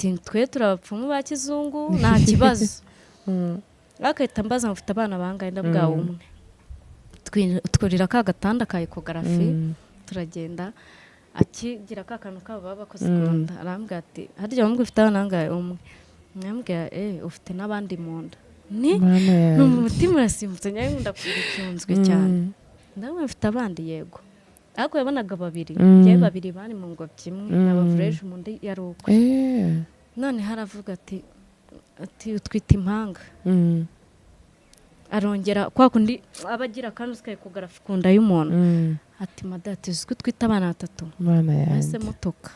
ati twe turabapfumu ba kizungu nta kibazo akahita mbaza ngo ufite abana bangahe ndabwa umwe twurira ka gatanda ka ecography turagenda akigira ka kantu kabo baba bakoze kunda arambwira ati harya wambwe ufite abana bangahe umwe mwambwira ufite n'abandi mu nda ni umutima urasimbutse nyawe nkunda kubicyunzwe cyane ndabona ufite abandi yego ariko yabonaga babiri njye babiri bari mu ngobyi imwe naba fresh mu ndi yaruko none haravuga ati utwita impanga arongera kwa kundi abagira kandi uskaye kugarafa kunda y'umuntu ati madati uziko twita abana batatu bana yanjye ese mutoka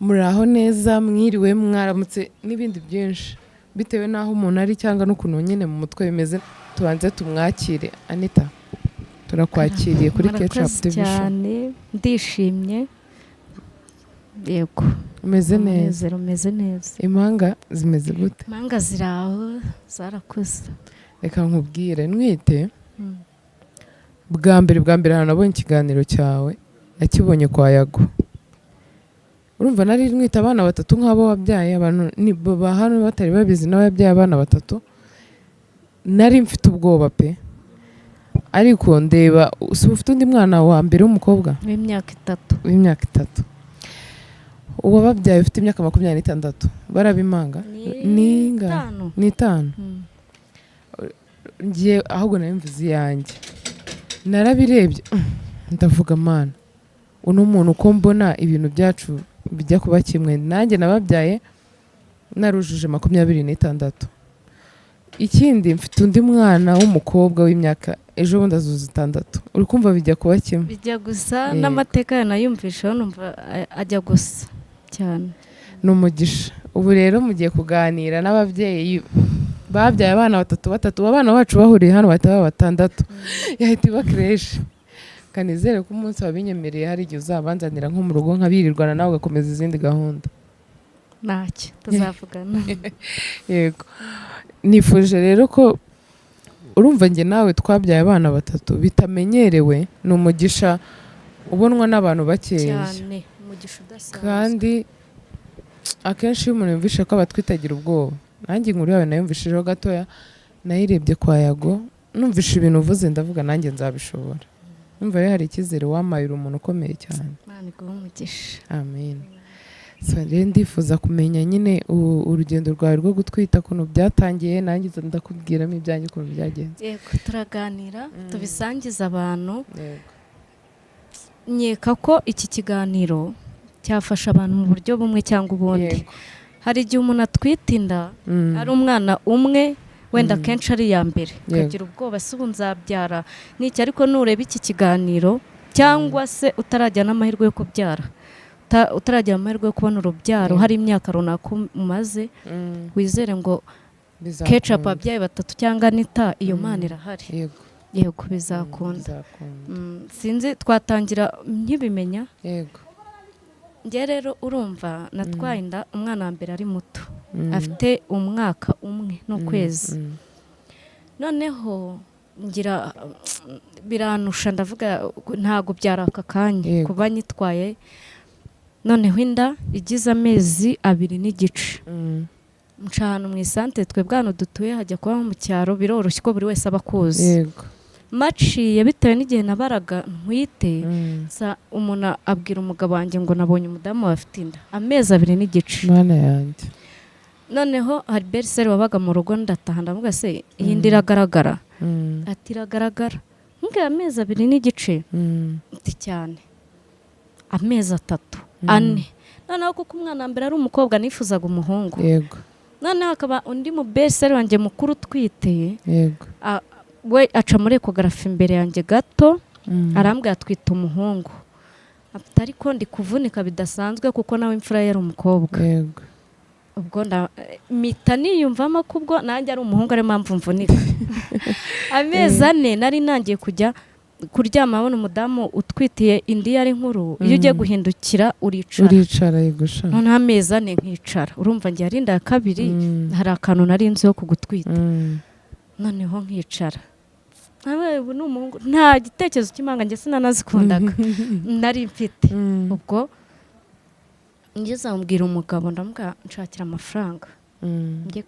muraho neza mwiriwe mwaramutse n'ibindi byinshi bitewe naho umuntu ari cyangwa n'ukuntu nyine mu mutwe bimeze tubanze tumwakire Anita turakwakiriye kuri Ketchup TV cyane ndishimye yego umeze neza umeze neza impanga zimeze gute impanga ziraho zarakuze reka nkubwire nwite bwa mbere hano nabonye ikiganiro cyawe nakibonye kwa Yago urumva nari nwita abana batatu nk'abo wabyaye abantu ni baba hano batari babizi nawe yabyaye abana batatu nari mfite ubwoba pe ariko ndeba ufite undi mwana wa mbere w'umukobwa w'imyaka 3 uwo babyaye ufite imyaka 26 barabimanga ni 5 ngiye ahubwo nari mvuze yanjye narabirebye ndavuga mana uno muntu ko mbona ibintu byacu bijya kuba kimwe nanjye nababyaye narujuje 26 ikindi mfite undi mwana w'umukobwa w'imyaka ejo bundi azuza 6 uri kumva bijya kuba kimwe bijya gusa n'amateka yanayumvisha numva ajya gusa cyane n'umugisha ubu rero mugiye kuganira n'ababyeyi babyaye abana batatu abana bacu bahuriye hano bataba 6 yahita iba creche kanizere ko umunsi wabinyemereye hari igihe uzabanzanira nko mu rugo nkabirirwana nawe ugakomeza izindi gahunda ntacyo tuzavugana yego nifuje rero ko urumva njye nawe twabyaye abana batatu bitamenyerewe ni umugisha ubonwa n'abantu bakeya cyane umugisha udasanzwe kandi akenshi iyo umuntu yumvishe ko abatwitagira ubwoba nanjye inkuru yawe nayumvishijeho gatoya nayirebye kwa Yago numvishe ibintu uvuze ndavuga nanjye nzabishobora numva rero hari icyizere wamayira umuntu ukomeye cyane Imana iguhe umugisha amen rero ndifuza kumenya nyine urugendo rwawe rwo gutwita ukuntu byatangiye nanjye ndakubwiramo ibyanjye ukuntu byagenze yego turaganira tubisangiza abantu nkeka ko iki kiganiro cyafasha abantu mu buryo bumwe cyangwa ubundi hari igihe umuntu atwita inda ari umwana umwe wenda kenshi ari iya mbere ukagira ubwoba se ubu nzabyara n'iki ariko nureba iki kiganiro cyangwa se utarajya n'amahirwe yo kubyara utaragira amahirwe yo kubona urubyaro hari imyaka runaka umaze wizere ngo Ketchup abyaye 3 cyangwa Anita iyo mana irahari yego bizakunda sinzi twatangira nkibimenya yego njye rero urumva natwaye inda umwana wa mbere ari muto afite umwaka umwe n'ukwezi noneho ngira biranusha ndavuga ntago byara aka kanya kuba nyitwaye noneho inda igize amezi 2 n'igice mcana mu isantere twe bwana dutuye hajya kuba mu cyaro biroroshye ko buri wese abakuzi yego maciye bitewe n'igihe nabaraga ntwite umuntu abwira umugabo wanjye ngo nabonye umudamu afite inda amezi 2 n'igice mana yanjye noneho hari beriseri wabaga mu rugo ndataha ndavuga se iyi nda iragaragara ati iragaragara mbwira amezi 2 n'igice ati cyane amezi 3 4 noneho kuko umwana mbere ari umukobwa nifuzaga umuhungu yego noneho akaba undi mu beriseri wanjye mukuru twiteye yego we aca muri ecography imbere yanjye gato arambwira twita umuhungu ariko ndi kuvunika bidasanzwe kuko nawe imfura yari umukobwa yego ubwo mita niyumvamo kubwo nanjye ari umuhungu ari mpamvu mvunika amezi 4 nari nangiye kujya kuryama abona umudamu utwitiye indi yari nkuru iyo ugiye guhindukira uricara yigusha noneho amezi ane nkicara urumva njye yarinda ya kabiri hari akantu nari nzi yo kugutwita noneho nkicara ubu ni umuhungu nta gitekerezo cy'imanga njye sinanazikundaga nari mfite ubwo ngeze amubwira umugabo ndamubwira nshakira amafaranga njye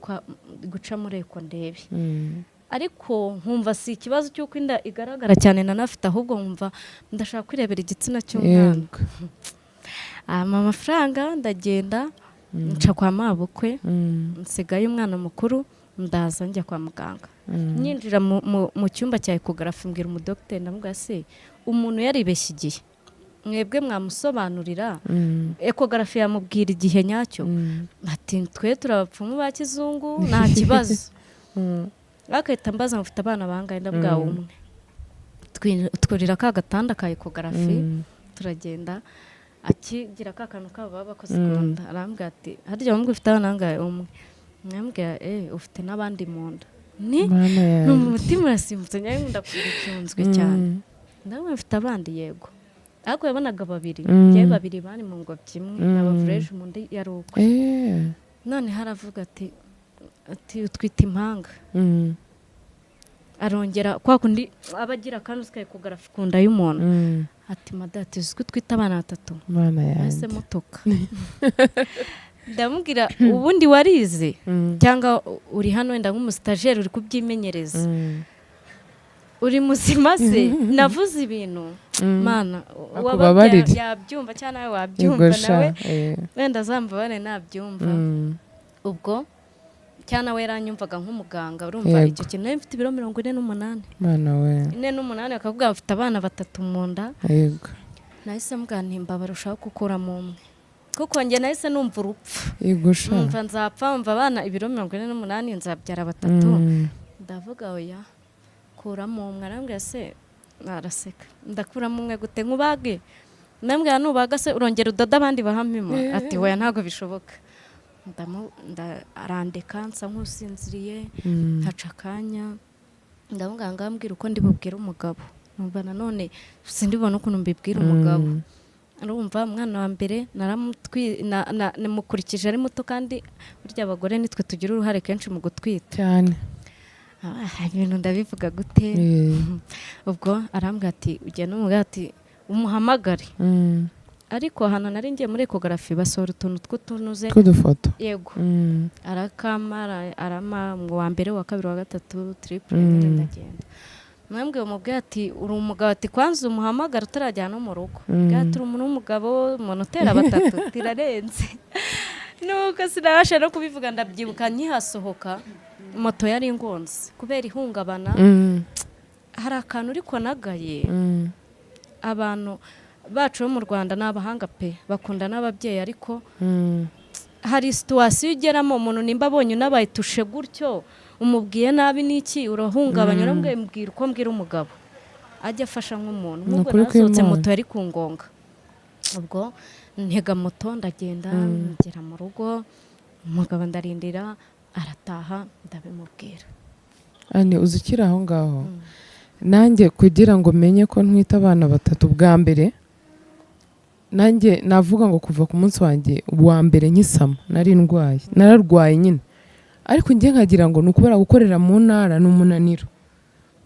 guca muri eko ndebe ariko nkumva si ikibazo cy'uko inda igaragara cyane nanafite ahubwo nkumva ndashaka kwirebera igitsina cy'umwana amafaranga ndagenda nca kwa mabukwe nsigaye umwana mukuru ndaza njya kwa muganga nyinjira mu cyumba cya ekogarafi mbwira umudogiteri ndamubwira se umuntu yaribeshye igihe mwebwe mwamusobanurira ekogarafi yamubwira igihe nyacyo ati twe turabapfumu ba kizungu nta kibazo akahita mbaza mufite abana bangahe ndabwa umwe twurira ka gatanda ka ekogarafi turagenda akigira ka kantu kabo baba bakoze kunda arambwira ati harya wumva ufite abana bangahe umwe mwambwira ufite n'abandi mu nda ni umutima urasimbutse nyawe ndakurikirunzwe cyane ndabona mfite abandi yego ariko yabonaga babiri njyewe babiri bari mu ngobyi imwe n'abavureje mu ndi yari ukwe none haravuga ati utwite impanga arongera kwa kundi abagira kandi uskaye kugarafi kunda y'umuntu ati madati uziko twita abana batatu ese mutoka ndamubwira ubundi warize cyangwa uri hano wenda nk'umustajeri uri kubyimenyereza uri muzima se navuze ibintu mana yabyumva cyangwa nawe wabyumva nawe wenda zambabane nabyumva ubwo cyane we yaranyumvaga nk'umuganga urumva icyo kintu nari mfite ibiro 48 mana we 48 akavuga afite abana batatu mu nda yego nahise mganimba barushaho gukura mu umwe kuko njye nahise numva urupfu yigusha numva nzapfa mva abana ibiro 48 nzabyara batatu ndavuga oya kuramo umwe arambwira se naraseka ndakuramo umwe gute nkubage nambwira nubaga se urongera udoda abandi bahamimo ati oya ntago bishoboka arandeka nsa nk'usinziriye haca akanya ndamuganga ambwira uko ndi bubwire umugabo numva nanone sindibona ukuntu mbibwira umugabo urumva umwana wa mbere namukurikije ari muto kandi burya abagore nitwe tugira uruhare kenshi mu gutwita cyane ibintu ndabivuga gute ubwo arambwira ati ugenda umubwira ati umuhamagare ariko hano nari ngiye muri ekogarafi basohora utuntu tw'utunuze tw'udufoto yego arakamara arama mu wa mbere wa kabiri wa gatatu triple ndagenda mwambwiye umubwiye ati uri umugabo ati kwanza umuhamagara utarajyana no mu rugo gaturi umuntu w'umugabo umuntu utera batatu tirarenze nuko sinabasha no kubivuga ndabyibuka nyihasohoka moto yari ingonze kubera ihungabana hari akantu uri konagaye abantu bacu bo mu Rwanda n'abahanga pe bakunda n'ababyeyi ariko hari situation ugeramo umuntu nimba abonye unabayitushe gutyo umubwiye nabi niki urahungabanya urambwira uko mbwira umugabo ajya afasha nk'umuntu nk'ubwo nasohotse moto yari kungonga ubwo ntega moto ndagenda ngera mu rugo umugabo ndarindira arataha ndabimubwira ane uzikira aho ngaho nanjye kugira ngo menye ko ntwita abana batatu bwa mbere nanjye navuga ngo kuva ku munsi wanjye wa mbere nkisama nari ndwaye nararwaye nyine ariko njye nkagira ngo nukubera gukorera mu ntara n'umunaniro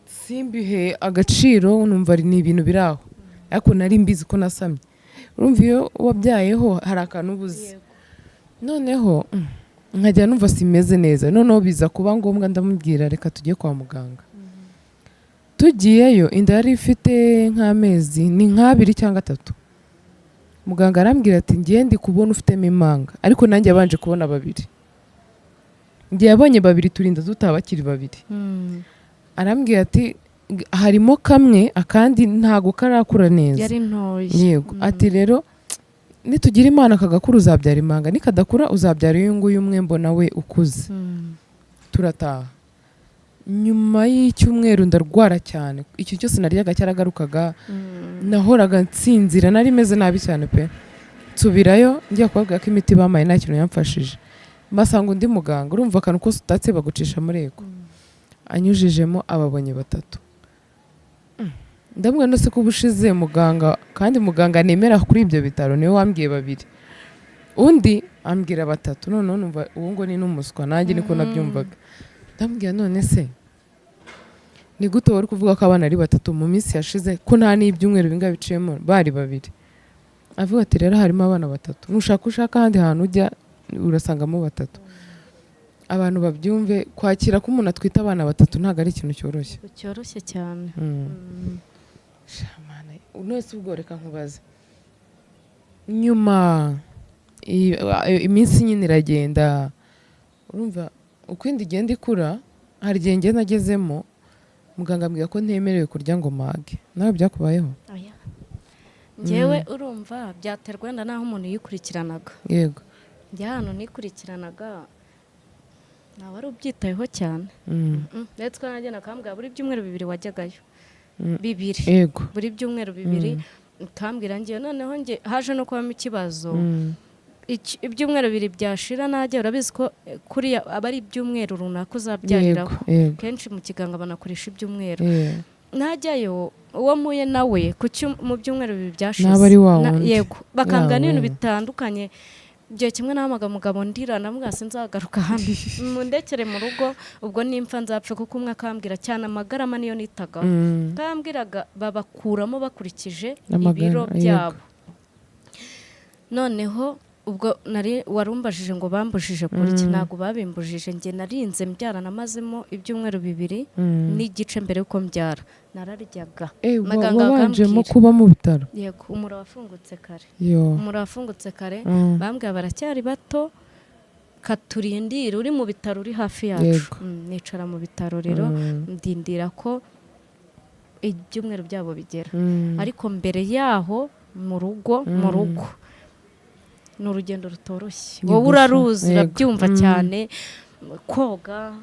simbihe agaciro numva ni ibintu biraho ariko nari mbizi ko nasamye urumva iyo wabyayeho hari akantu ubuze noneho nkajya numva simeze neza noneho biza kuba ngombwa ndamubwira reka tujye kwa muganga tugiyeyo inda yari ifite nk'amezi ni nk'abiri cyangwa 3 muganga arambwira ati ngiye ndi kubona ufitemo impanga ariko nanjye yabanje kubona 2 ngiye yabonye 2 turinda tutabakiri 2 arambwira ati harimo kamwe akandi ntago karakura neza yari ntoye yego ati rero nitugira imana kagakura uzabyara impanga nikadakura uzabyara uyu nguyu umwe mbona we ukuze turataha nyuma y'icyumweru ndarwara cyane icyo cyose naryaga cyaragarukaga nahoraga nsinzira nari meze nabi cyane pe nsubirayo njya kubabwira ko imiti bamaye nta kintu yamfashije mbasanga undi muganga urumva akantu kose utatse bagucisha muri eko anyujijemo ababonye 3 ndamwe no se ko ubushize muganga kandi muganga nemera kuri ibyo bitaro niwe wambwiye 2 undi ambwira 3 none numva uwo ngo ni n'umuswa nanjye niko nabyumvaga ndambwira none se ni gute wari kuvuga ko abana ari 3 mu minsi yashize ko nta n'ibyumweru binga biciyemo bari 2 avuga ati rero harimo abana 3 ushaka ahandi hantu ujya urasangamo 3 abantu babyumve kwakira ko umuntu atwita abana 3 ntago ari ikintu cyoroshye cyane shamana unese ubwo reka nkubaze nyuma iminsi nyine iragenda urumva uko indi igenda ikura hari igihe ngenda nagezemo muganga ambwira ko ntemerewe kurya ngo mage nawe byakubayeho njyewe urumva byaterwa wenda naho umuntu yikurikiranaga yego njye hano nikurikiranaga nawe ari ubyitayeho cyane ndetse ko nanjye nakambwira buri byumweru 2 wajyagayo 2 yego buri byumweru 2 kambwira ngiye noneho nge haje no kubamo ikibazo ibyumweru 2 byashira najye urabizi ko kuri abari ibyumweru runaka uzabyariraho kenshi mu kiganga banakoresha ibyumweru najyayo uwo muye nawe mu byumweru 2 byashize yego bakambwira n'ibintu bitandukanye gihe kimwe namaga mugabo ndira namwe sinzagaruka hano mundekere mu rugo ubwo nimfa nzapfa kuko umwe akambwira cyane amagarama niyo nitaga kambwiraga babakuramo bakurikije ibiro byabo noneho ubwo nari warumbajije ngo bambujije kurya ntago babimbujije nge narinze mbyara namazemo ibyumweru 2 n'igice mbere yuko mbyara nararyaga maganga baganjemo kuba mu bitaro yego umura wafungutse kare yo bambwiye baracyari bato katurindira uri mu bitaro uri hafi yacu nicara mu bitaro rero ndindira ko ibyumweru byabo bigera ariko mbere yaho mu rugo ni urugendo rutoroshye wowe uraruzi urabyumva cyane koga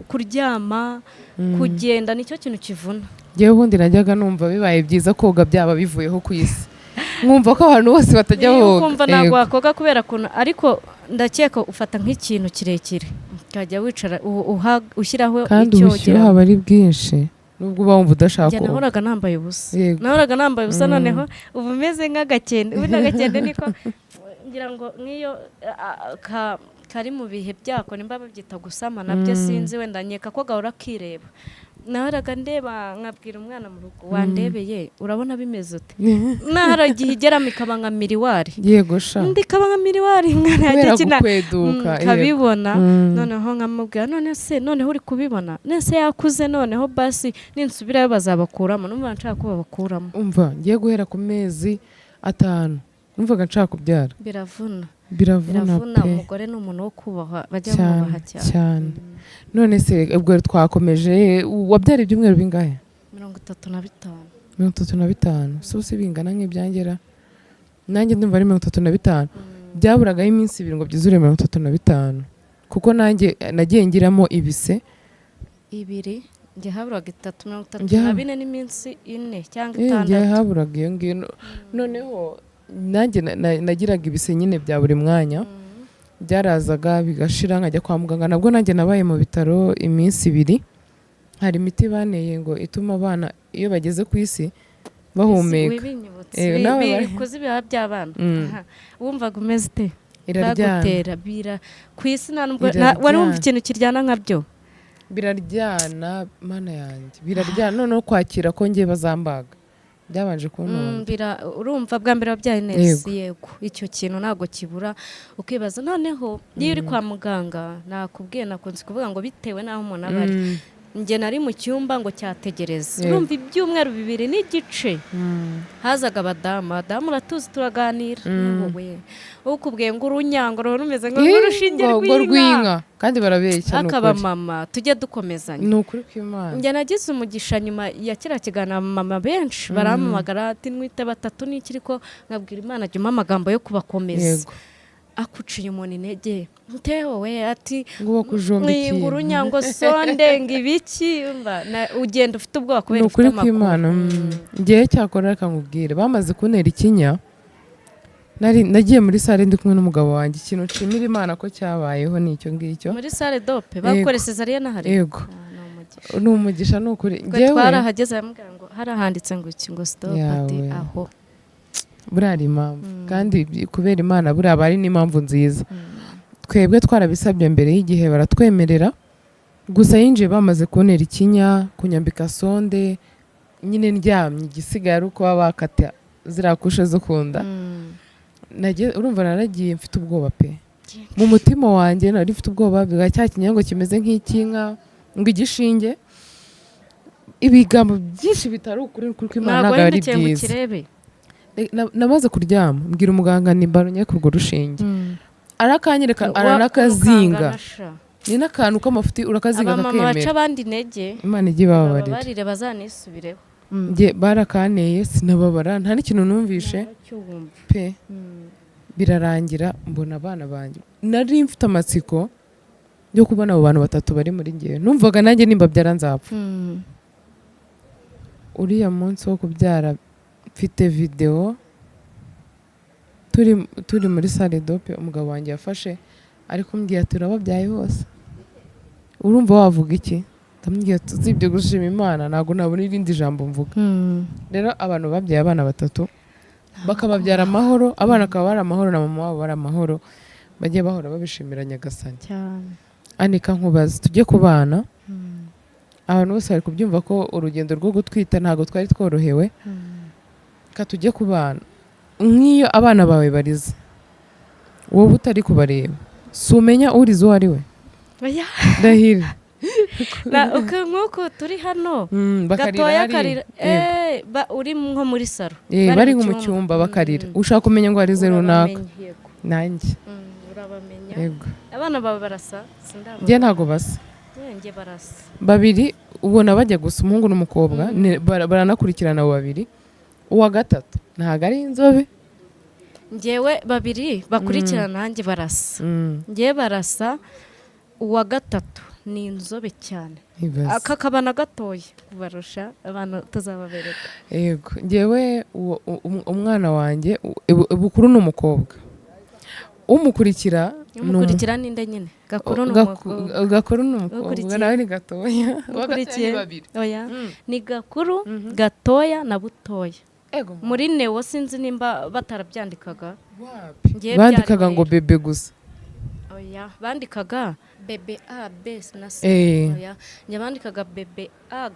kuryama kugenda nicyo kintu kivuna ngewe ubundi najyaga numva bibaye byiza koga byaba bivuyeho ku isi mwumva ko abantu bose batajya boga kumva ntabwo wakoga kubera kuntu ariko ndakeka ufata nk'ikintu kirekire ukajya wicara ushyiraho kandi ubushyuhe haba ari bwinshi nubwo uba wumva udashaka koga nahoraga nambaye ubusa noneho ubu umeze nk'agakende ubu n'agakende niko ngira ngo nk'iyo kari mu bihe byako nimba babyita gusama nabyo sinzi wenda nkeka ko gahora kireba nahoraga ndeba nkabwira umwana mu rugo wandebeye urabona bimeze ute nahara gihe igeramo ikaba nka miriwari yego sha ndikaba nka miriwari nkana yakina kweduka kabibona noneho nkamubwira noneho uri kubibona nese yakuze noneho basi ninsubirayo bazabakuramo numva nshaka ko babakuramo umva ngiye guhera ku mezi 5 numvaga nshaka kubyara biravuna umugore ni umuntu wo kubahwa bajya bubaha cyane none se ubwo twakomeje wabyara ibyumweru bingahe 35 so bingana nk'ibyangera nanjye ndumva ari 35 byaburagaho iminsi 2 ngo byuzure 35 kuko nanjye nagiye ngiramo ibise 2 njye haburaga 34 n'iminsi 4 cyangwa 6 njye haburaga iyo ngiyo noneho nanjye nagiraga ibise nyine bya buri mwanya byarazaga bigashira nkajya kwa muganga nabwo nanjye nabaye mu bitaro iminsi 2 hari imiti baneye ngo ituma abana iyo bageze ku isi bahumeka nawe kuzi biha by'abana wumvaga umeze ute iraryana bira ku isi wari wumva ikintu kiryana nkabyo biraryana mana yanjye biraryana noneho kwakira ko ngiye bazambaga byabanje kubona urumva bwa mbere wabyaye neza yego icyo kintu ntago kibura ukibaza noneho iyo uri kwa muganga nakubwiye nakunze kuvuga ngo bitewe n'aho umuntu aba ari njye nari mu cyumba ngo cyategereza urumva ibyumweru 2 n'igice hazaga abadamu uratuzi turaganira wowe ukubwiye ngo urunyangoro rumeze nk'urushinge rw'inka kandi barabeshya akaba mama tujye dukomezanya ni ukuri kw'Imana njye nagize umugisha nyuma ya kira kigana mama benshi barampamagara ati nwite 3 n'ikiri ko nkabwira Imana jya amagambo yo kubakomeza akuciye umuntu intege ntewe ati ngo bakujombikiye ngo urunyango sonde ngibiki ugenda ufite ubwoba kubera ufite amakuru ngiye cyakora reka nkubwire bamaze kuntera ikinya nagiye muri sale ndi kumwe n'umugabo wanjye ikintu nshimira Imana ko cyabayeho nicyo ngicyo muri sale dope bakore Cesarienne nahari yego ni umugisha ni ukuri ngewe twarahageze yambwira ngo harahanditse ngo iki ngo stop Yawe. ati aho buriya ari impamvu kandi kubera imana buriya aba ari n'impamvu nziza twebwe twarabisabye mbere y'igihe baratwemerera gusa yinjiye bamaze kubonera ikinya kunyambika sonde nyine ndyamye igisigaye ari uko baba bakata ziriya kushe zo kunda urumva naragiye mfite ubwoba pe mu mutima wanjye nari mfite ubwoba bwa cya kinyango kimeze nk'icy'inka ngo igishinge ibigambo byinshi bitari ukuri kuko imana ntabwo ari byiza namaze kuryama mbwira umuganga nimbarunye kurwo rushinge arakanyereka aranakazinga ni n'akantu k'amafuti urakazinga abamama kakemera baca abandi intege imana ijye ibababarira babarire bazanisubiraho njye barakaneye sinababara nta n'ikintu numvishe pe birarangira mbona abana banjye nari mfite amatsiko yo kubona abo bantu batatu bari muri ngewe numvaga nanjye nimba byaranzapfa uriya munsi wo kubyara mfite video turi muri salle dope umugabo wanjye yafashe ariko mbwiye ati urababyaye bose urumva wavuga iki ndamubwiye ati uzibye gushima imana ntabwo nabona irindi jambo mvuga rero abantu babyaye abana batatu bakababyara amahoro abana akaba bari amahoro na mama wabo bari amahoro bagiye bahora babishimira Nyagasani Anika nkubaza tujye ku bana abantu bose bari kubyumva ko urugendo rwo gutwita ntabwo twari tworohewe ka tujye ku bana nk'iyo abana bawe barize wowe utari kubareba si umenya urize uwo ari we ndahira nk'uko turi hano gatoya karira uri nko muri saro bari nko mu cyumba bakarira ushaka kumenya ngo harize runaka nanjye urabamenya abana bawe barasa njye ntabwo basa babiri ubona bajya gusa umuhungu n'umukobwa baranakurikirana abo babiri uwa gatatu ntabwo ari inzobe njyewe babiri bakurikirana nanjye barasa njyewe barasa uwa gatatu ni inzobe cyane kakabana gatoya kubarusha abantu tuzababereka yego njyewe umwana wanjye bukuru ni umukobwa umukurikira ninde nyine gakuru ni umukobwa nawe ni gatoya ni gakuru gatoya na butoya muri newo sinzi nimba batarabyandikaga bandikaga ngo bebe gusa bandikaga bebe a b na c bandikaga bebe a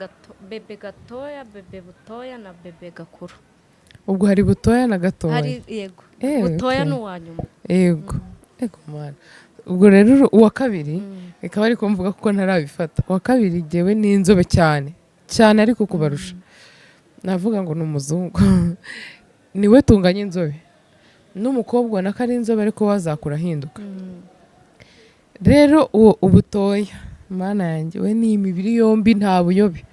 bebe gatoya bebe butoya na bebe gakuru ubwo hari butoya na gatoya yego butoya ni uwa nyuma yego mwana ubwo rero uwa kabiri ikaba ari kumvuga kuko ntarabifata uwa kabiri jyewe ni inzobe cyane cyane ariko kubarusha navuga ngo ni umuzungu niwe tunganya inzobe n'umukobwa ubona ko ari inzobe ariko wazakura ahinduka rero uwo ubutoya mana yanjye we ni imibiri yombi nta buyobe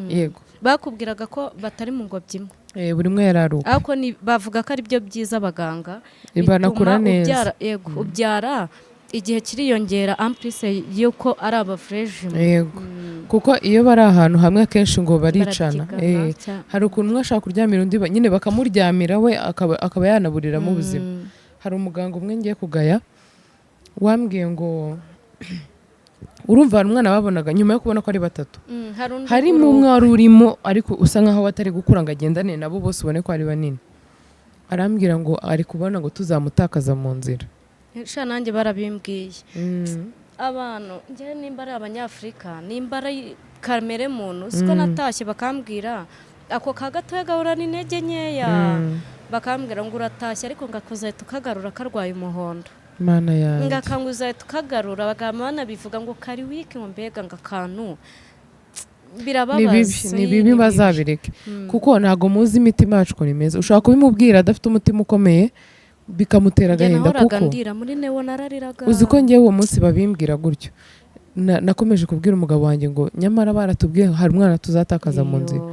yego bakubwiraga ko batari mu ngobyi imwe buri umwe yari ari uko ariko bavuga ko ari byo byiza abaganga banakura neza ubyara igihe kiriyongera amprise yuko ari abafreshime yego kuko iyo bari ahantu hamwe akenshi ngo baricana hari ukuntu umwe ashaka kuryamira undi nyine bakamuryamira we akaba yanaburiramo ubuzima hari umuganga umwe ngiye kugaya wambwiye ngo urumva hari umwana babonaga nyuma yo kubona ko ari batatu harimo umwe wari urimo ariko usa nkaho atari gukura ngo agendane nabo bose ubone ko ari banini arambwira ngo ari kubona ngo tuzamutakaza mu nzira nanjye barabimbwiye abantu njyewe nimba ari abanyafurika nimba ari kamere muntu siko natashye bakambwira ako ka gatoya gahura n'intege nkeya bakambwira ngo uratashye ariko ngakuzahita ukagarura karwaye umuhondo mana yanjye ngakanguzahita ukagarura bakaba bivuga ngo kari wiki ngo mbega ngo akantu birababaza ni bibi bazabireke kuko ntabwo muzi imitima yacu ukuntu imeze ushobora kubimubwira adafite umutima ukomeye bikamutera agahinda kuko uzi ko ngewe uwo munsi babimbwira gutyo nakomeje kubwira umugabo wanjye ngo nyamara baratubwiye hari umwana tuzatakaza mu nzira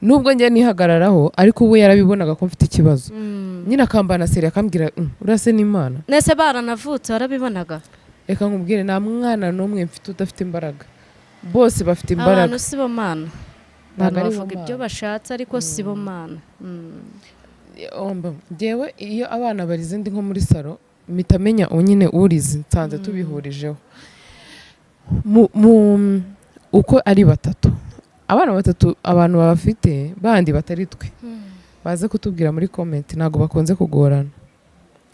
nubwo ngewe nihagararaho ariko ubu yarabibonaga ko mfite ikibazo nyine akambana seri akambwira urase n'imana nese baranavutse warabibonaga reka nkubwire nta mwana n'umwe mfite udafite imbaraga bose bafite imbaraga abantu si bo mana bavuga ibyo bashatse ariko si bo mana ngewe iyo abana barize ndi nko muri saro mpita menya nyine urize nsanze tubihurijeho uko ari batatu abana batatu abantu babafite bandi batari twe baze kutubwira muri comment ntabwo bakunze kugorana,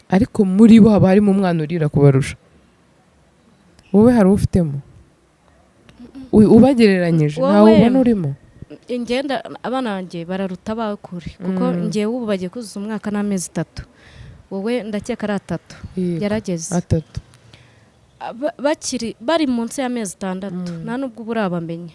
ariko muri bo haba harimo umwana urira kubarusha. Wowe hari ufitemo ubagereranyije ntawe ubona urimo? ingenda abana banjye bararuta bawe kure kuko ngiye ubu bagiye kuzuza umwaka n'amezi 3, wowe ndakeka ari 3 yarageze 3 bakiri bari munsi y'amezi 6 nta nubwo burabamenya.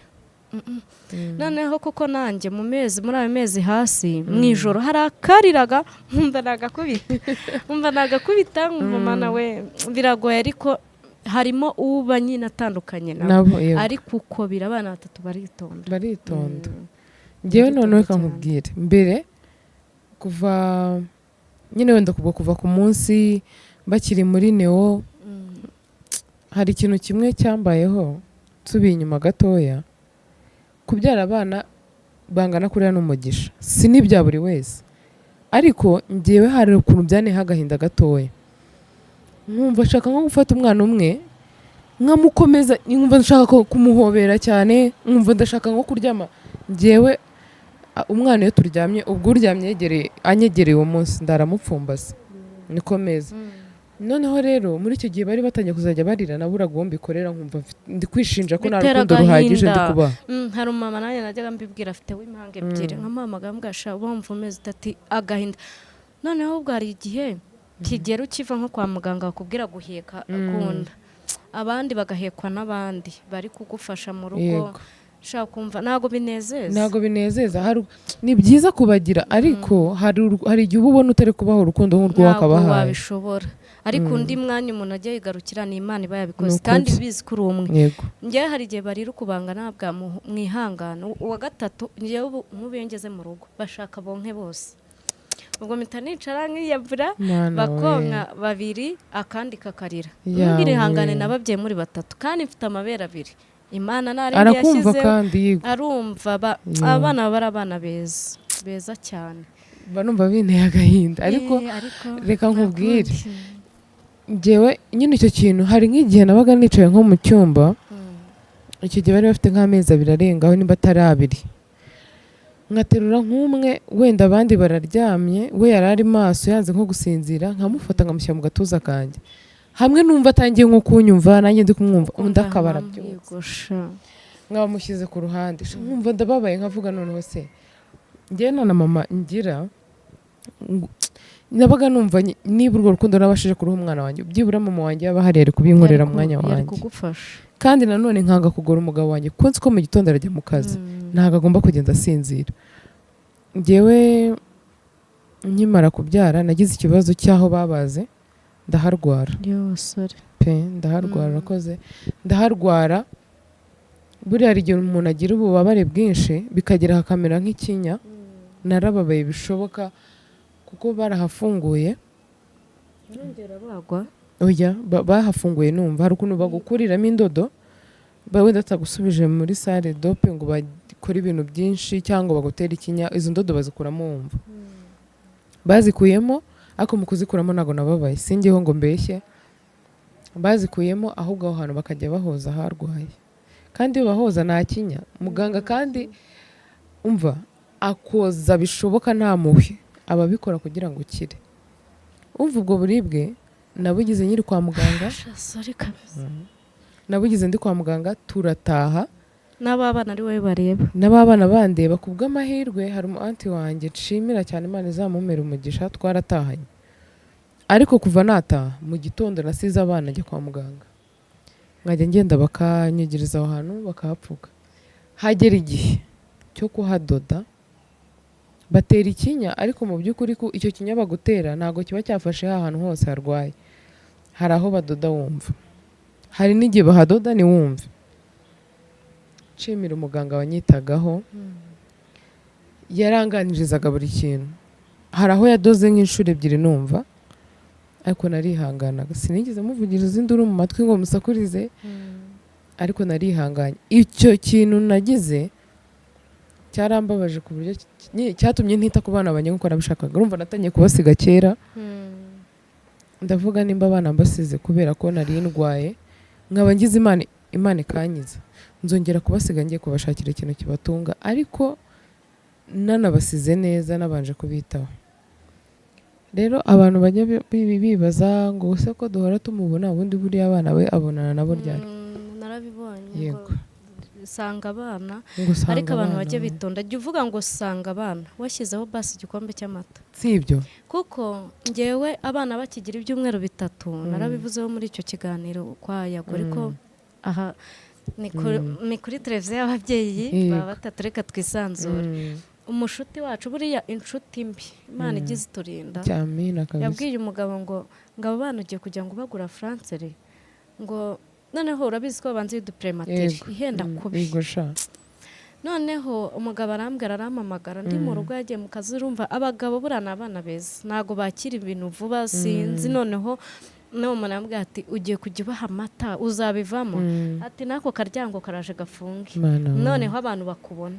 Noneho kuko nanjye muri ayo mezi hasi mwijoro harakariraga nkumva nagakubita nkumva mana we biragoye, ariko harimo uba nyine atandukanye nabo, ariko uko birabana 3 baritonda. Ngewe noneho kankubwire mbere kuva nyine wenda kuva ku munsi bakiri muri neo hari ikintu kimwe cyambayeho tubiye inyuma gatoya. Kubyara abana bangana kuriya n'umugisha si n'ibya buri wese, ariko ngewe hari ukuntu byaneho agahinda gatoya, nkumva nshaka nko gufata umwana umwe nkamukomeza, nkumva nshaka kumuhobera cyane, nkumva ndashaka nko kuryama. Ngewe umwana iyo turyamye, ubwo uryamye anyegereye uwo munsi ndaramupfumbase nikomeza. Noneho rero muri icyo gihe bari batangiye kuzajya barira, naburaga uwo mbikorera nkumva ndi kwishinja ko nta rukundo ruhagije ndi kubaha. Hari umama nanjye najyaga mbibwira afite w'impanga ebyiri, nkamuhamagara mbwasha bumva umeze ati agahinda. Noneho ubwo hari igihe kigera ukiva nko kwa muganga bakubwira guheka akunda, abandi bagahekwa n'abandi bari kugufasha mu rugo. Shaka kumva ntago binezeza, ni byiza kubagira, ariko hari igihe uba ubona utari kubaho urukundo nk'urwo wakabahaye. Ntabwo wabishobora, ariko undi mwanya umuntu ajya yigarukira ni Imana iba yabikoze kandi bizi kuri umwe. Ngewe hari igihe bari rukubanga nabwa mwihangana, uwa gatatu ngewe ubu nk'ubengeze mu rugo bashaka bonke bose, ubwo mpita nicara nkiyabura bakonka 2 akandi kakarira. Ngira ihangane nababyeyi muri 3 kandi mfite amabere 2. Imana narindi yashyize arumva abana bari abana beza cyane, banumva binteye agahinda. Ariko reka nkubwire ngewe nyine icyo kintu, hari nk'igihe nabaga nicaye nko mu cyumba, icyo gihe bari bafite nk'amezi 2 arengaho nimba atari 2, nkaterura nk'umwe wenda abandi bararyamye, we yari ari maso yanze nko gusinzira, nkamufata nkamushyira mu gatuza kanjye, hamwe numva atangiye nko kunyumva nanjye ndi kumwumva, undi akabara byose nkamushyize ku ruhande, nkumva ndababaye, nkavuga noneho se ngewe na mama ngira nabaga numva niba urwo rukundo nabashije kuruha umwana wanjye, byibura mama wanjye yaba hari ari kubinkorera mwanya wanjye, kandi nanone nkanga kugora umugabo wanjye kuko nzi ko mu gitondo arajya mu kazi, ntabwo agomba kugenda asinzira. Ngewe nkimara kubyara nagize ikibazo cy'aho babaze ndaharwara pe, ndaharwara. Buriya hari igihe umuntu agira ububabare bwinshi bikagera hakamera nk'ikinya, narababaye bishoboka kuko barahafunguye. Bahafunguye numva hari ukuntu bagukuriramo indodo, wenda atagusubije muri sale dope ngo bakore ibintu byinshi cyangwa bagutera ikinya, izo ndodo bazikuramo wumva. Bazikuyemo, ariko mu kuzikuramo ntabwo nababaye, singeho ngo mbeshye, bazikuyemo ahubwo aho hantu bakajya bahoza harwaye, kandi iyo bahoza nta kinya. Muganga kandi umva akoza bishoboka nta muhwe, ababikora kugira ngo ukire. Umva ubwo buribwe nabugize nyiri kwa muganga, nabugize ndi kwa muganga, turataha n'ababana ari wowe bareba, n'ababana bandeba. Ku bw'amahirwe hari umu anti wanjye nshimira cyane, Imana izamumera umugisha, twaratahanye. Ariko kuva nataha mu gitondo nasize abana njya kwa muganga, nkajya ngenda bakanyigiriza aho hantu bakahapfuka. Hagera igihe cyo kuhadoda batera ikinya, ariko mu by'ukuri icyo kinya bagutera ntabwo kiba cyafashe ahantu hose harwaye, hari aho badoda wumva, hari n'igihe bahadoda ntiwumve. Nshimira umuganga wanyitagaho, yaranganirizaga buri kintu. Hari aho yadoze nk'inshuro 2 numva, ariko narihanganaga, sinigeze muvugiriza induru mu matwi ngo musakurize, ariko narihanganye. Icyo kintu nagize cyarambabaje ku buryo cyatumye ntita ku bana banjye nkuko nabishakaga. Urumva natangiye kubasiga kera, ndavuga nimba abana mbasize kubera ko nari ndwaye, nkaba ngize Imana ikanyiza nzongera kubasiga ngiye kubashakira ikintu kibatunga ariko nanabasize neza nabanje kubitaho. Rero abantu bajya bibaza ngo se ko duhora tumubona ubundi buriya abana we abonana nabo ryari. Narabibonye Yego. usanga abana Ngo usanga ariko abantu abana bajya bitonda jya uvuga ngo usanga abana washyizeho basi igikombe cy'amata sibyo kuko ngewe abana bakigira ibyumweru bitatu narabivuzeho muri icyo kiganiro kwa Yago ariko aha ni kuri televiziyo y'ababyeyi baba batatu reka twisanzure. Umushuti wacu buriya inshuti mbi Imana igize iturinda yabwiye umugabo ngo abo bana ugiye kugira ngo bagura faransere ngo noneho urabizi ko babanza y'udupremateri ihenda kubi. Noneho umugabo arambwira arampamagara ndi mu rugo yagiye mu kazi urumva abagabo buriya ni abana beza ntabwo bakira ibintu vuba sinzi. Noneho umuntu arambwira ati ugiye kujya ubaha amata uzabivamo ati n'ako karyango karaje gafunge noneho abantu bakubone.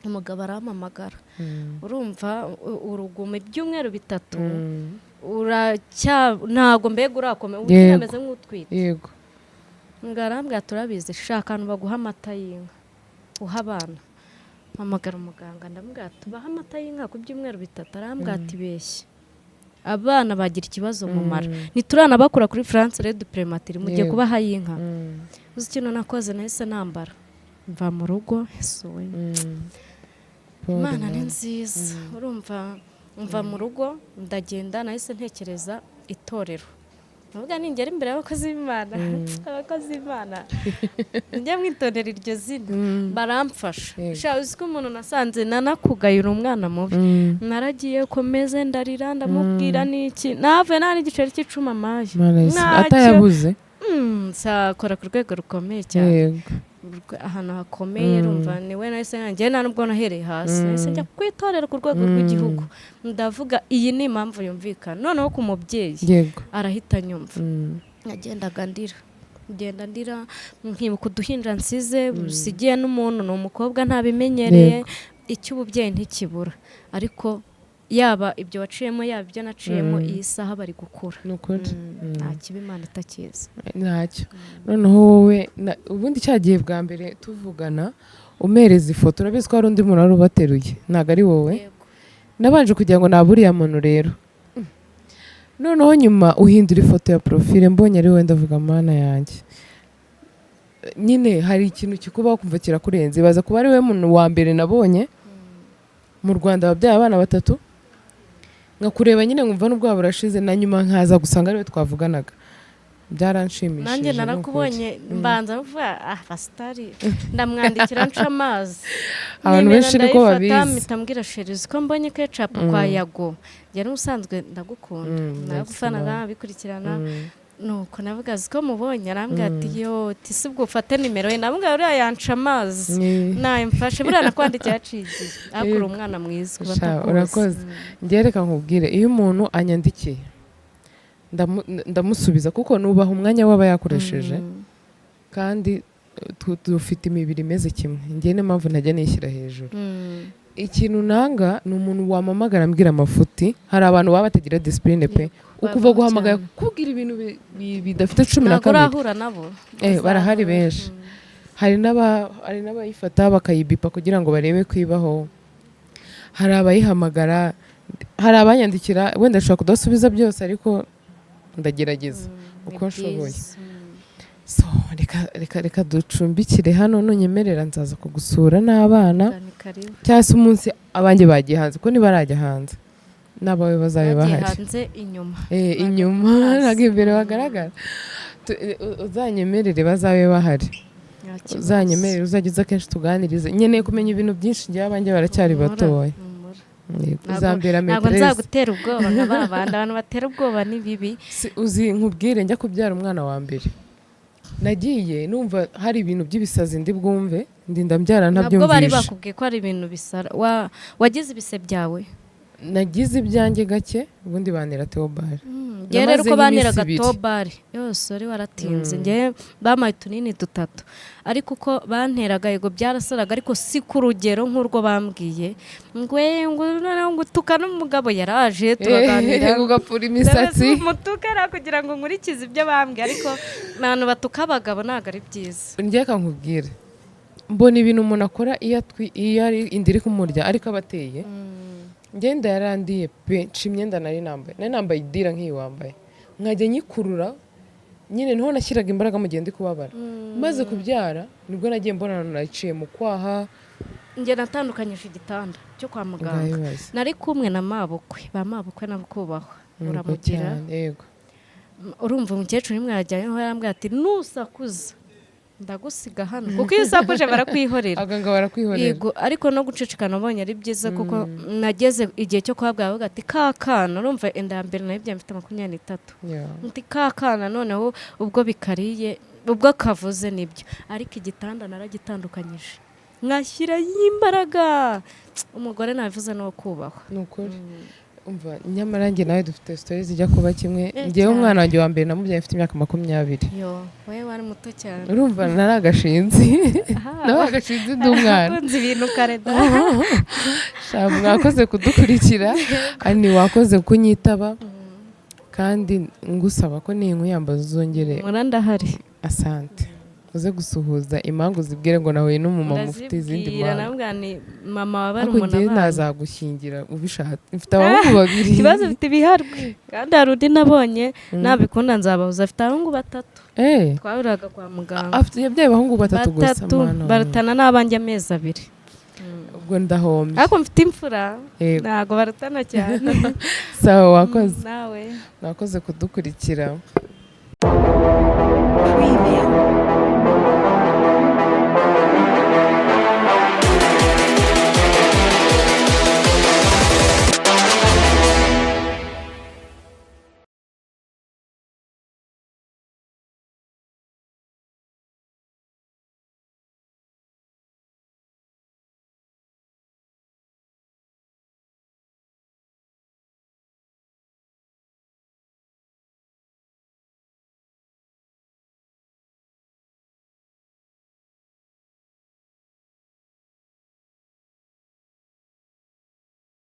Umugabo arampamagara urumva uruguma ibyumweru bitatu ntabwo mbega urakomeye ubu urameze nk'utwite. Yego. Ngarambwira turabizi shaka ahantu baguha amata y'inka uha abana. Mpamagara umuganga ndamubwira tubaha amata y'inka ku byumweru bitatu arambwira ati beshya abana bagira ikibazo mu mara niturana bakura kuri faransere du prematire mugiye kubaha y'inka. Uzi ikintu nakoze nahise nambara mva mu rugo esuwe Imana ni nziza urumva mva mu rugo ndagenda nahise ntekereza itorero navuga ningera imbere y'abakozi b'Imana abakozi b'Imana njye mwitondera iryo zina baramfasha uzi ko umuntu nasanze nanakugayura umwana mubi naragiye komeze ndarira ndamubwira n'iki navuye nta n'igiceri cy'icuma amaye atayabuze sakora ku rwego rukomeye cyane ahantu hakomeye rumva niwe nahise nanjye nta nubwo nahereye hasi nahise njya kwitorera ku rwego rw'igihugu ndavuga iyi ni impamvu yumvikana noneho ku mubyeyi arahita nyumva nagendaga ndira nkibuka uduhinja nsize usigiye n'umuntu ni umukobwa ntabimenyereye icy'ububyeyi ntikibura ariko yaba ibyo waciyemo yaba ibyo naciyemo iyi saha bari gukura nta kibi Imana itakizi ntacyo. Noneho wowe ubundi cyagiye bwa mbere tuvugana umereza ifoto urabizi ko hari undi muntu wari ubateruye ntabwo ari wowe nabanje kugira ngo naburiya muntu rero noneho nyuma uhindura ifoto ya profile mbonye ari wowe ndavuga Mana yanjye nyine hari ikintu kikubaho kumva kirakurenze ibaza kuba ari we muntu wa mbere nabonye mu Rwanda ababyaye abana batatu ngakureba nyine nkumva n'ubwo burashize na nyuma nkaza gusanga ariwe twavuganaga byaranshimishije. Nanjye narakubonye mbanza mvuga pasitari ndamwandikira nca amazi abantu benshi niko babizi mitambwira sherizi ko mbonye ketchup kwa Yago yari usanzwe ndagukunda nagufana bikurikirana nuko navuga ziko mubonye arambwira ati yo tisubwo ufate nimero ye nabwo uriya yanca amazi naye mfashe buriya nakwandikira yacigiye akura umwana mwiza urakoze. Ngereka nkubwire iyo umuntu anyandikiye ndamusubiza kuko nubaha umwanya waba yakoresheje kandi dufite imibiri imeze kimwe ngiye niyo mpamvu ntajya nishyira hejuru. Ikintu nanga ni umuntu wamamagara ambwira amafuti hari abantu baba batagira disipurine pe ukuva guhamagara kubwira ibintu bidafite 12 urahura nabo barahari benshi hari n'abayifata bakayibipa kugira ngo barebe kwibaho hari abayihamagara hari abanyandikira wenda ashobora kudasubiza byose ariko ndagerageza uko nshoboye. So reka ducumbikire hano nunyemerera nzaza kugusura n'abana cyangwa se umunsi abanjye bagiye hanze ko nibarajya hanze n'abawe bazabe bahari hanze inyuma ntabwo imbere bagaragara uzanyemerere bazabe bahari uzanyemerere uzajya uza kenshi tuganirize nkeneye kumenya ibintu byinshi njyewe abanjye baracyari batoya uzambera ntabwo nzagutera ubwoba nk'abandi abantu batera ubwoba ni bibi uzi nkubwire njya kubyara umwana wa mbere nagiye numva hari ibintu by'ibisazi ndi bwumve ndinda mbyara ntabyumvisha ntabwo bari bakubwiye ko ari ibintu bisara wagize ibise byawe nagize ibyanjye gake ubundi bantera Theobald. ngewe rero uko banteraga Theobald yose wari waratinze ngewe bamaye utunini 3 ariko uko banteraga yego byarasaraga ariko si ku rugero nk'urwo bambwiye ngo tukana umugabo yaraje turaganira ugapfura imisatsi mutukara kugira ngo nkurikize ibyo bambwiye ariko abantu batuka abagabo ntabwo ari byiza. njye kankubwire mbona ibintu umuntu akora iyo ari indiri kumurya ariko abateye ngenda yarandiye pe imyenda nari nambaye idira nk'iyi wambaye nkajya nyikurura nyine niho nashyiraga imbaraga mu gihe ndi kubabara maze kubyara nibwo nagiye mbona naciye mu kwaha. njye natandukanyije igitanda cyo kwa muganga nari kumwe na mabukwe ba mabukwe nabukubahwa uramugira yego urumva umukecuru nimwe yajyayeho yarambwira ati nusakuza ndagusiga hano kuko iyo usakuje barakwihorera aganga barakwihorera yego ariko no guceceka nabonye ari byiza kuko nageze igihe cyo kwabwa bavuga ati kakana urumva enda mbere nayo byamfite 23 nti kakana noneho ubwo bikariye ubwo kavuze nibyo ariko igitanda naragitandukanyije nkashyira y'imbaraga umugore navuze no kubahwa nukuri umva nyamara njye nawe dufite stories zijya kuba kimwe ngewe umwana wanjye wa mbere namubyaye afite imyaka 20 wewe wari muto cyane urumva naragashinzi nabagashinzi ndi umwana unzi ibintu kareda mwakoze kudukurikira ani wakoze kunyitaba kandi ngusaba ko ninkuyambaza uzongere murandahari asante uze gusuhuza imangu zibwire ngo nahuye n'umumama ufite izindi mama wabari umuntu abana nazagushyingira ubishatse mfite abahungu 2 ikibazo mfite ibiharwe kandi hari undi nabonye nabikunda nzabahuza afite abahungu 3 twaburaga kwa muganga afite yabyaye abahungu 3 gusa barutana n'abanjye amezi 2 ubwo ndahombye ariko mfite imfura ntago barutana cyane sawa wakoze nawe nakoze kudukurikira.